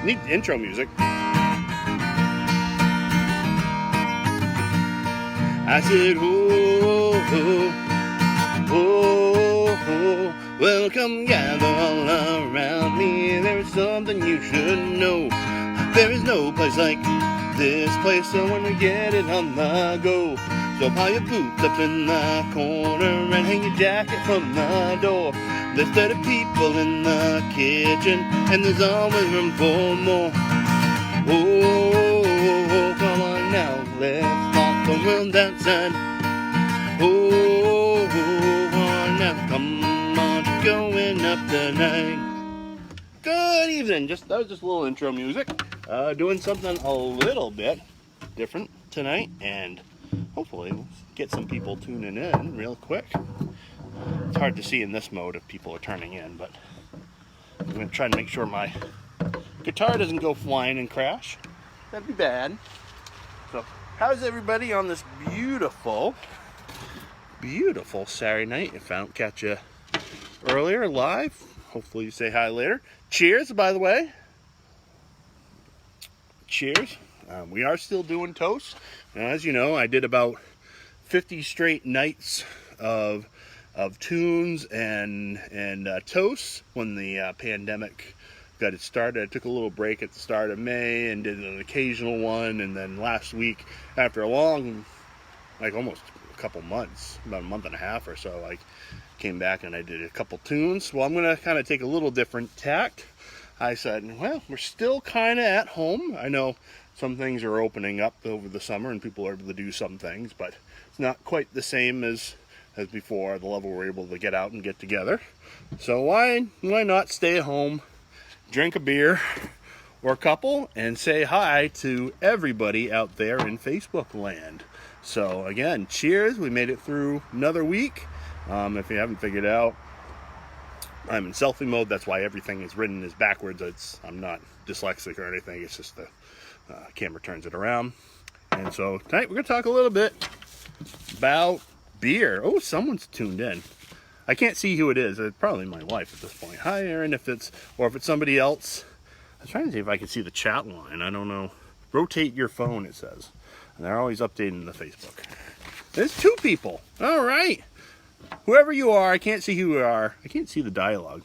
Neat intro music. I said, oh, oh, oh, oh, well, come gather all around me. There's something you should know. There is no place like this place, so when we get it on the go. So pile your boots up in the corner and hang your jacket from the door. There's 30 people in the kitchen, and there's always room for more. Oh, come on now, let's walk the world outside. Oh, come on now, come on, going up tonight. Good evening. That was just a little intro music. Doing something a little bit different tonight, and hopefully we'll get some people tuning in real quick. It's hard to see in this mode if people are turning in, but I'm going to try and make sure my guitar doesn't go flying and crash. That'd be bad. So, how's everybody on this beautiful, beautiful Saturday night? If I don't catch you earlier live, hopefully you say hi later. Cheers, by the way. Cheers. We are still doing toast. Now, as you know, I did about 50 straight nights of tunes and toasts when the pandemic got it started. I took a little break at the start of May and did an occasional one, and then last week, after a long, like almost a couple months, about a month and a half or so, I came back and I did a couple tunes. Well, I'm going to kind of take a little different tact. I said, well, we're still kind of at home. I know some things are opening up over the summer and people are able to do some things, but it's not quite the same as before, the level we're able to get out and get together. So why not stay at home, drink a beer or a couple, and say hi to everybody out there in Facebook land. So again, cheers. We made it through another week. If you haven't figured it out, I'm in selfie mode. That's why everything is written is backwards. I'm not dyslexic or anything. It's just the camera turns it around. And so tonight we're going to talk a little bit about beer. Oh, someone's tuned in. I can't see who it is. It's probably my wife at this point. Hi, Aaron. If it's somebody else. I was trying to see if I could see the chat line. I don't know. Rotate your phone, it says. And they're always updating the Facebook. There's 2 people. All right. Whoever you are, I can't see who you are. I can't see the dialogue.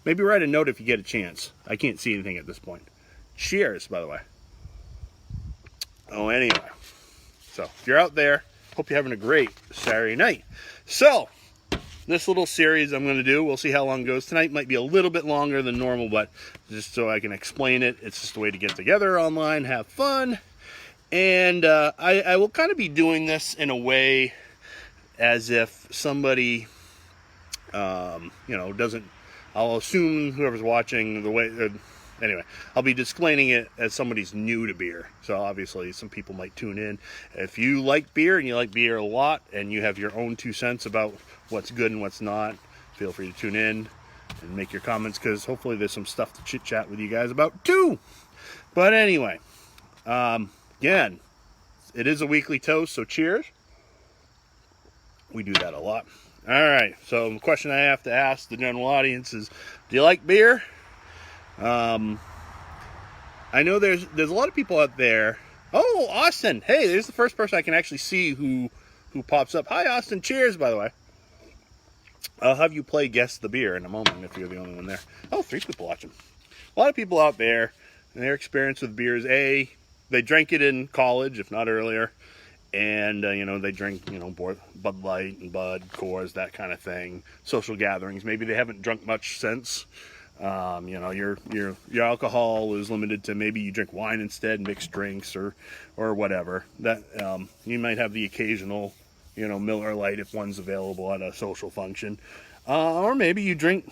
Maybe write a note if you get a chance. I can't see anything at this point. Cheers, by the way. Oh, anyway. So, if you're out there, hope you're having a great Saturday night. So, this little series I'm going to do, we'll see how long it goes. Tonight might be a little bit longer than normal, but just so I can explain it, it's just a way to get together online, have fun. And I will kind of be doing this in a way as if somebody, doesn't, I'll assume whoever's watching the way, anyway, I'll be explaining it as somebody's new to beer. So obviously some people might tune in. If you like beer and you like beer a lot and you have your own 2 cents about what's good and what's not, feel free to tune in and make your comments, because hopefully there's some stuff to chit chat with you guys about too. But anyway, again, it is a weekly toast, so cheers. We do that a lot. All right, so the question I have to ask the general audience is, do you like beer? I know there's a lot of people out there. Oh, Austin. Hey, there's the first person I can actually see who pops up. Hi, Austin. Cheers, by the way. I'll have you play Guess the Beer in a moment if you're the only one there. Oh, 3 people watching. A lot of people out there, and their experience with beer is, they drank it in college, if not earlier. And, they drink, Bud Light and Bud, Coors, that kind of thing. Social gatherings. Maybe they haven't drunk much since. Your alcohol is limited to maybe you drink wine instead, mixed drinks or whatever. That you might have the occasional, Miller Lite if one's available at a social function. Or maybe you drink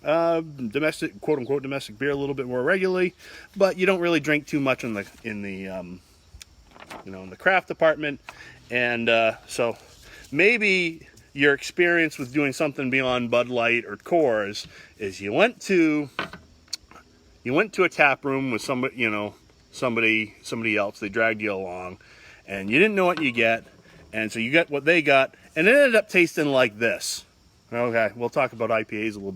domestic, quote unquote, domestic beer a little bit more regularly, but you don't really drink too much in the craft department. And so maybe your experience with doing something beyond Bud Light or Coors is you went to a tap room with somebody else. They dragged you along, and you didn't know what you get, and so you got what they got, and it ended up tasting like this. Okay, we'll talk about IPAs a little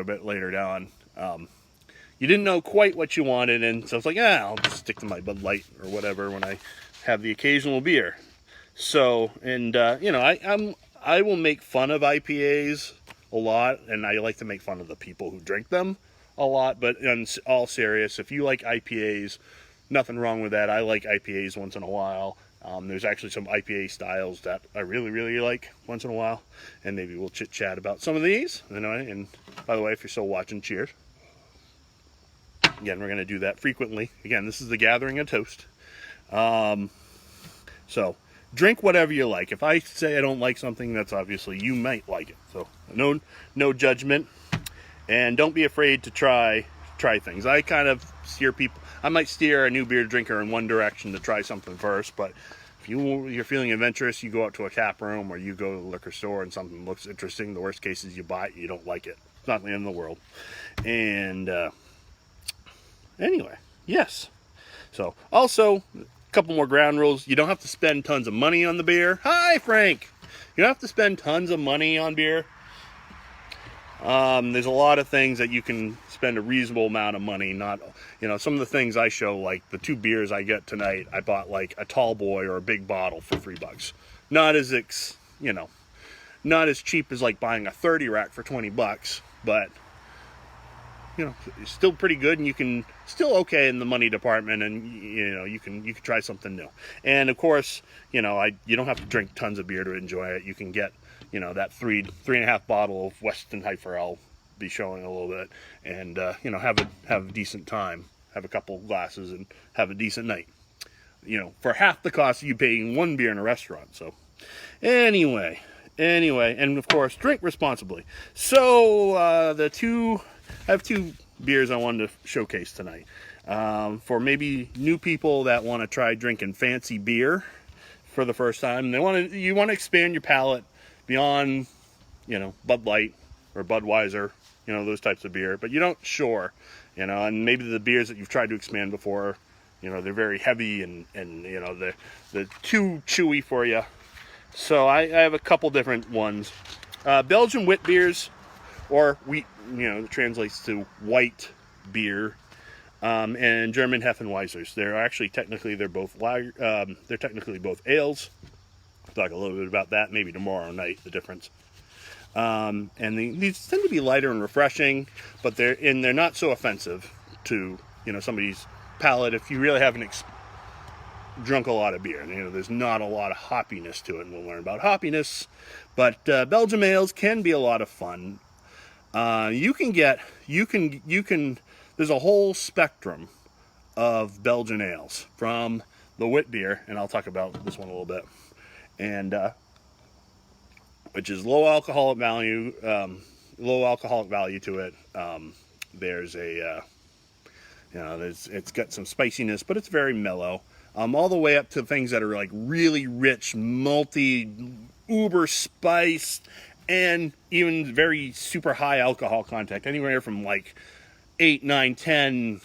bit later down. you didn't know quite what you wanted, and so it's like, I'll just stick to my Bud Light or whatever when I have the occasional beer. So, and you know, I will make fun of IPAs a lot, and I like to make fun of the people who drink them a lot. But in all serious, if you like IPAs, nothing wrong with that. I like IPAs once in a while. There's actually some IPA styles that I really, really like once in a while, and maybe we'll chit chat about some of these. Anyway, and by the way, if you're still watching, cheers. Again, we're going to do that frequently. Again, this is the gathering of toast. So, drink whatever you like. If I say I don't like something, that's obviously you might like it. So, no judgment. And don't be afraid to try things. I kind of steer people. I might steer a new beer drinker in one direction to try something first, but if you're feeling adventurous, you go out to a tap room or you go to the liquor store and something looks interesting. The worst case is you buy it, you don't like it. It's not the end of the world. And anyway, yes. So, also, a couple more ground rules. You don't have to spend tons of money on the beer. Hi, Frank! You don't have to spend tons of money on beer. There's a lot of things that you can spend a reasonable amount of money. Not, you know, some of the things I show, like the 2 beers I get tonight, I bought like a tall boy or a big bottle for $3. Not as, not as cheap as like buying a 30 rack for $20, but you know, it's still pretty good, and you can still okay in the money department, and you know, you can try something new. And of course, you know, you don't have to drink tons of beer to enjoy it. You can get, you know, that 3.5 bottle of Weston Heifer I'll be showing a little bit, and you know, have a decent time, have a couple glasses, and have a decent night. You know, for half the cost of you paying 1 beer in a restaurant. So, anyway, and of course, drink responsibly. So I have 2 beers I wanted to showcase tonight. For maybe new people that want to try drinking fancy beer for the first time. You want to expand your palate beyond, you know, Bud Light or Budweiser, you know, those types of beer. But you don't, sure, you know, and maybe the beers that you've tried to expand before, you know, they're very heavy and you know, they're too chewy for you. So I have a couple different ones. Belgian Witbiers, or wheat, you know, it translates to white beer, and German Hefeweizens. They're actually they're both technically both ales. I'll talk a little bit about that maybe tomorrow night, the difference. And these tend to be lighter and refreshing, but they're not so offensive to, you know, somebody's palate if you really haven't drunk a lot of beer. You know, there's not a lot of hoppiness to it, and we'll learn about hoppiness. But Belgian ales can be a lot of fun. There's a whole spectrum of Belgian ales, from the Witbier, and I'll talk about this one a little bit, and which is low alcoholic value to it. There's a you know, it's got some spiciness, but it's very mellow. All the way up to things that are like really rich, malty, uber spiced, and even very super high alcohol content, anywhere from like 8, 9, 10,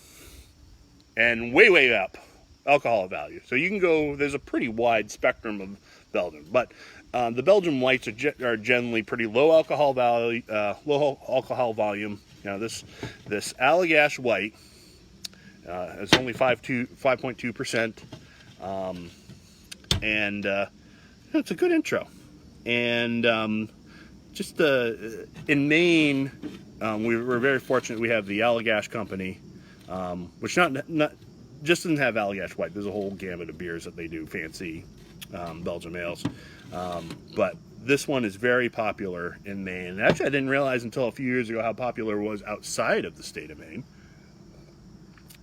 and way up alcohol value. So you can go, there's a pretty wide spectrum of Belgian, but the Belgian whites are generally pretty low alcohol value, low alcohol volume. You know, this Allagash white is only 5.2%, and it's a good intro. And just in Maine, we're very fortunate. We have the Allagash Company, which not just doesn't have Allagash White. There's a whole gamut of beers that they do, fancy Belgian ales. But this one is very popular in Maine. Actually, I didn't realize until a few years ago how popular it was outside of the state of Maine.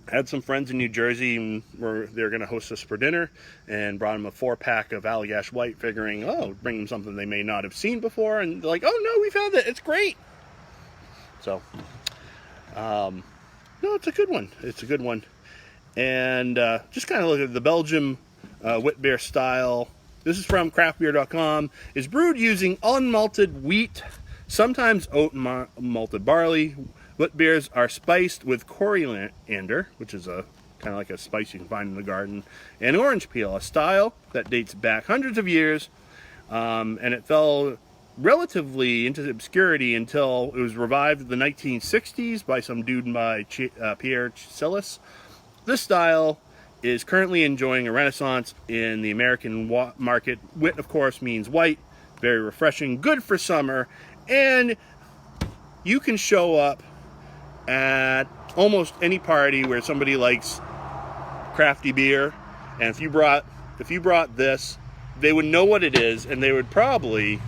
I had some friends in New Jersey, and they were going to host us for dinner, and brought them a 4-pack of Allagash White, figuring, bring them something they may not have seen before, and they're like, oh no, we've had that, it's great. So, no, it's a good one. It's a good one. And just kind of look at the Belgian Witbier style. This is from craftbeer.com. Is brewed using unmalted wheat, sometimes oat malted barley. Witbiers are spiced with coriander, which is a kind of like a spice you can find in the garden, and orange peel, a style that dates back hundreds of years, and it fell relatively into obscurity until it was revived in the 1960s by some dude by Pierre Celis. This style is currently enjoying a renaissance in the American market. Wit, of course, means white, very refreshing, good for summer, and you can show up at almost any party where somebody likes crafty beer, and if you brought this, they would know what it is, and they would probably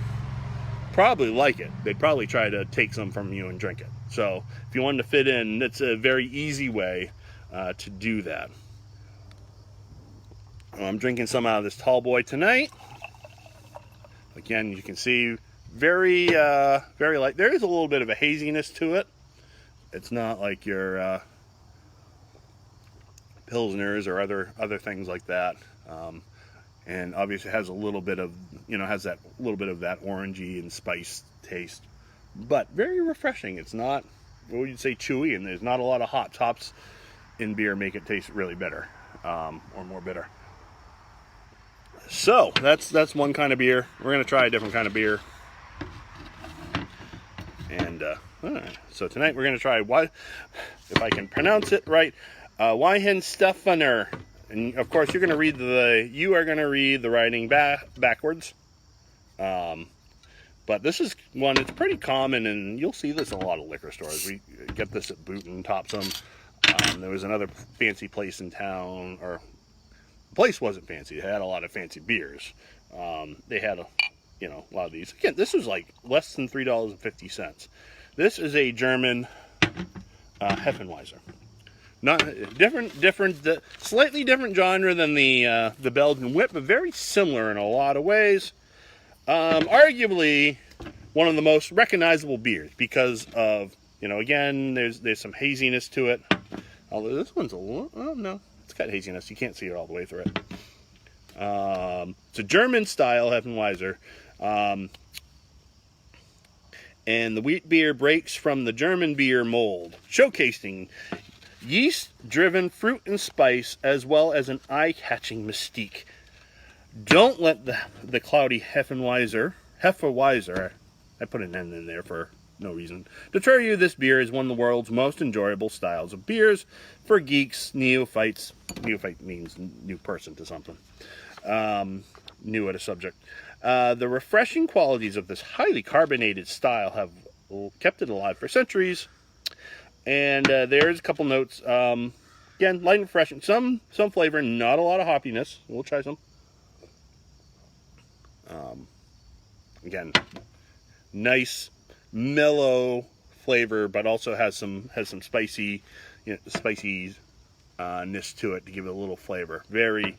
like it. They'd probably try to take some from you and drink it. So if you wanted to fit in, it's a very easy way to do that. I'm drinking some out of this tall boy tonight. Again, you can see very light. There is a little bit of a haziness to it. It's not like your Pilsners or other things like that. And obviously has a little bit of, has that little bit of that orangey and spice taste, but very refreshing. It's not, what would you say, chewy, and there's not a lot of hot tops in beer make it taste really bitter, or more bitter. So that's one kind of beer. We're gonna try a different kind of beer, and so tonight we're gonna try, if I can pronounce it right, Weihenstephaner. And of course, you're going to read the writing backwards. But this is one that's pretty common, and you'll see this in a lot of liquor stores. We get this at Boot and Topsum. There was another fancy place in town, or the place wasn't fancy. It had a lot of fancy beers. They had a lot of these. Again, this was like less than $3.50. This is a German Hefeweizen. Not slightly different genre than the Belgian Wit, but very similar in a lot of ways. Arguably one of the most recognizable beers because of, again, there's some haziness to it. Although this one's a little, oh no, it's got haziness. You can't see it all the way through it. It's a German style Hefeweizen. And the wheat beer breaks from the German beer mold, showcasing yeast-driven fruit and spice, as well as an eye-catching mystique. Don't let the cloudy Hefeweizen, I put an N in there for no reason, deter you. This beer is one of the world's most enjoyable styles of beers for geeks, neophytes. Neophyte means new person to something. New at a subject. The refreshing qualities of this highly carbonated style have kept it alive for centuries. And there's a couple notes. Again, light and refreshing. Some flavor, not a lot of hoppiness. We'll try some. Again, nice, mellow flavor, but also has some spicy, spiciness to it to give it a little flavor. Very,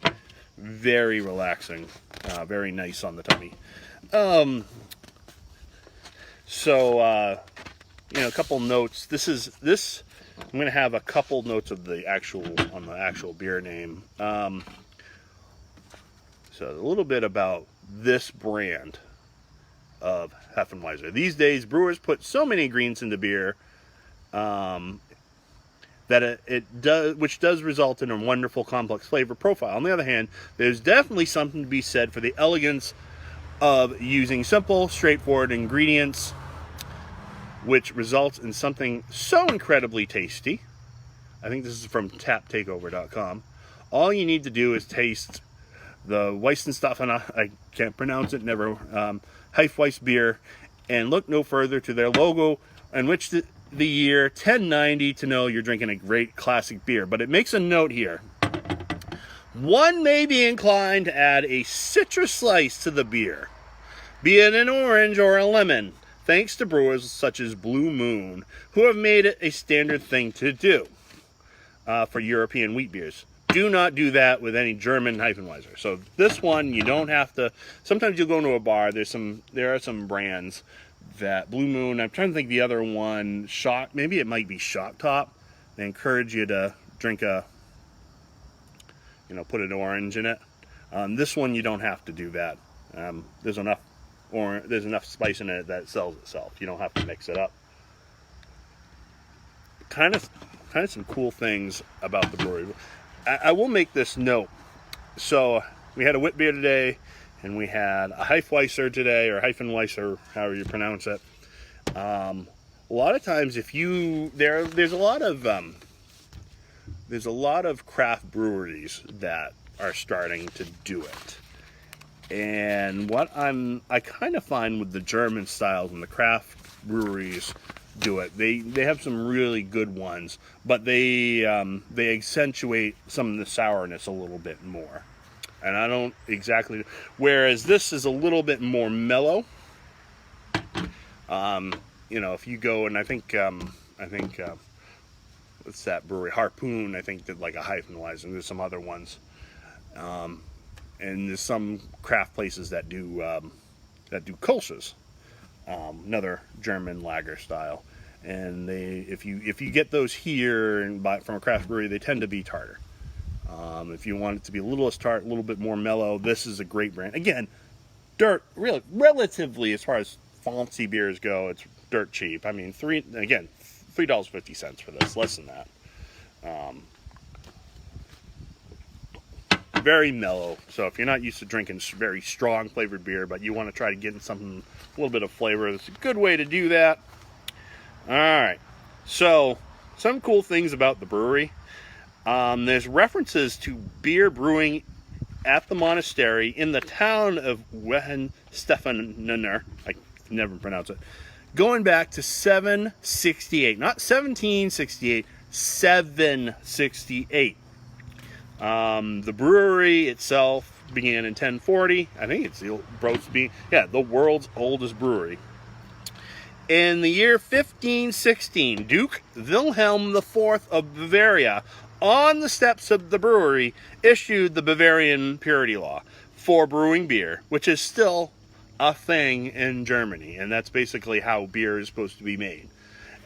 very relaxing. Very nice on the tummy. A couple notes. I'm going to have a couple notes of the actual beer name. So a little bit about this brand of Hefeweizen. These days, brewers put so many ingredients into beer that which does result in a wonderful, complex flavor profile. On the other hand, there's definitely something to be said for the elegance of using simple, straightforward ingredients, which results in something so incredibly tasty. I think this is from taptakeover.com. All you need to do is taste the Weizenstephaner, I can't pronounce it, never, Hefeweizen beer, and look no further to their logo, in which the year 1090 to know you're drinking a great classic beer. But it makes a note here. One may be inclined to add a citrus slice to the beer, be it an orange or a lemon, thanks to brewers such as Blue Moon, who have made it a standard thing to do for European wheat beers. Do not do that with any German Hefeweizen. So this one, you don't have to. Sometimes you'll go into a bar. There are some brands that Blue Moon. I'm trying to think the other one. Maybe it might be Shock Top. They encourage you to drink put an orange in it. This one you don't have to do that. There's enough spice in it that it sells itself. You don't have to mix it up. Kind of some cool things about the brewery. I will make this note. So we had a wit beer today. and we had a Hefeweizen today, or Hefeweizen, however you pronounce it. A lot of times, if you there's a lot of craft breweries that are starting to do it. And what I kind of find with the German styles when the craft breweries do it, they have some really good ones, but they accentuate some of the sourness a little bit more. And I don't exactly, whereas this is a little bit more mellow. If you go, and I think what's that brewery? Harpoon, I think, did like a Hefeweizen. There's some other ones. And there's some craft places that do Kolsch's, another German lager style. And if you get those here and buy it from a craft brewery, they tend to be tartar. If you want it to be a little less tart, a little bit more mellow, this is a great brand. Again, really relatively, as far as fancy beers go, it's dirt cheap. I mean, $3.50 for this, less than that. Very mellow. So if you're not used to drinking very strong flavored beer, but you want to try to get in something, a little bit of flavor, it's a good way to do that. All right. So some cool things about the brewery. There's references to beer brewing at the monastery in the town of Wittenstefaner. I can never pronounce it. Going back to 768, not 1768, 768. The brewery itself began in 1040. I think it's the world's oldest brewery. In the year 1516, Duke Wilhelm IV of Bavaria, on the steps of the brewery, issued the Bavarian purity law for brewing beer, which is still a thing in Germany, and that's basically how beer is supposed to be made.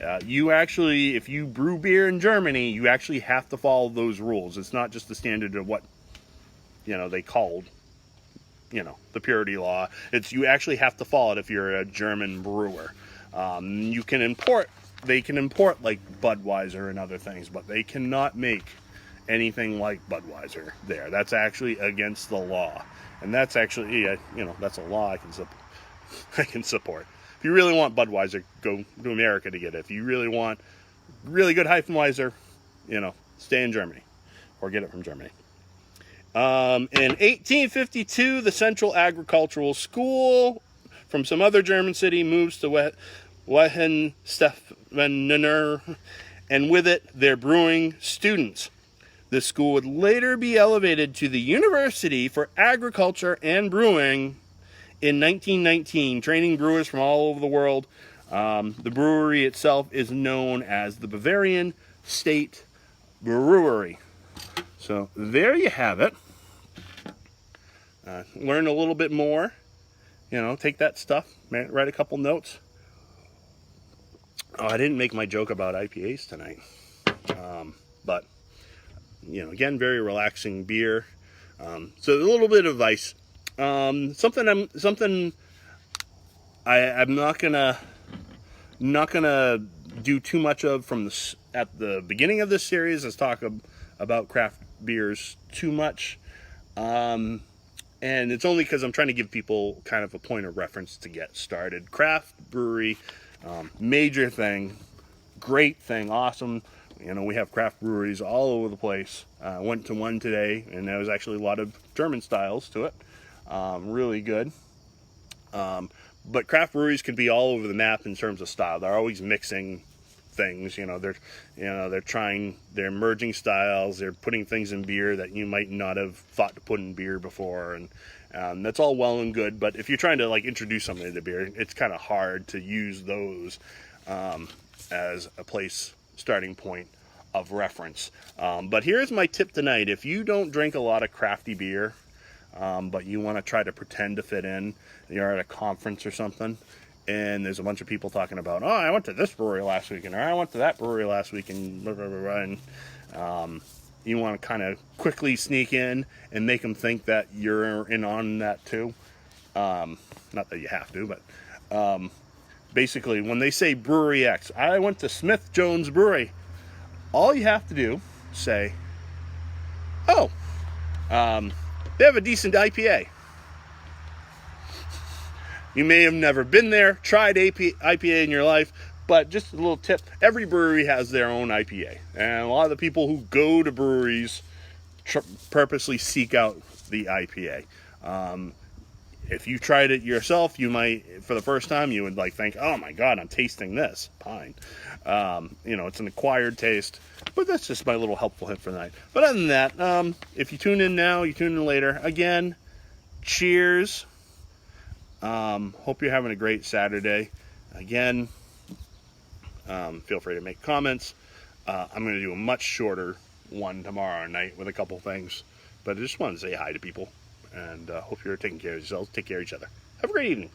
If you brew beer in Germany, you actually have to follow those rules. It's not just the standard of what, they called, the purity law. You actually have to follow it if you're a German brewer. They can import like Budweiser and other things, but they cannot make anything like Budweiser there. That's actually against the law. And that's actually, that's a law I can support. If you really want Budweiser, go to America to get it. If you really want really good Hefeweizen, stay in Germany or get it from Germany. In 1852, the Central Agricultural School from some other German city moves to Wittenstefaner, and with it, their brewing students. This school would later be elevated to the University for Agriculture and Brewing in 1919, training brewers from all over the world. The brewery itself is known as the Bavarian State Brewery. So there you have it. Learn a little bit more. Take that stuff, write a couple notes. Oh, I didn't make my joke about IPAs tonight. But again, very relaxing beer. So a little bit of advice. Something I'm not gonna do too much of at the beginning of this series. Let's talk about craft beers too much. And it's only because I'm trying to give people kind of a point of reference to get started. Craft brewery, major thing, great thing, awesome. We have craft breweries all over the place. I went to one today, and there was actually a lot of German styles to it. Really good. But craft breweries can be all over the map in terms of style. They're always mixing things. They're merging styles. They're putting things in beer that you might not have thought to put in beer before, and that's all well and good. But if you're trying to introduce something to beer, it's kind of hard to use those as a starting point of reference. But here's my tip tonight. If you don't drink a lot of crafty beer, but you want to try to pretend to fit in, you're at a conference or something, and there's a bunch of people talking about, I went to this brewery last weekend, or I went to that brewery last week, and blah, blah, blah, blah, and you want to kind of quickly sneak in and make them think that you're in on that too. Not that you have to, but basically, when they say Brewery X, I went to Smith Jones Brewery, all you have to do, say, they have a decent IPA. You may have never been there, tried IPA in your life, but just a little tip, every brewery has their own IPA. And a lot of the people who go to breweries purposely seek out the IPA. If you tried it yourself, you might, for the first time, you would like think, oh my God, I'm tasting this. Fine. It's an acquired taste, but that's just my little helpful hint for the night. But other than that, if you tune in now, you tune in later. Again, cheers. Hope you're having a great Saturday. Again, feel free to make comments. I'm going to do a much shorter one tomorrow night with a couple things, but I just wanted to say hi to people, and hope you're taking care of yourselves. Take care of each other. Have a great evening.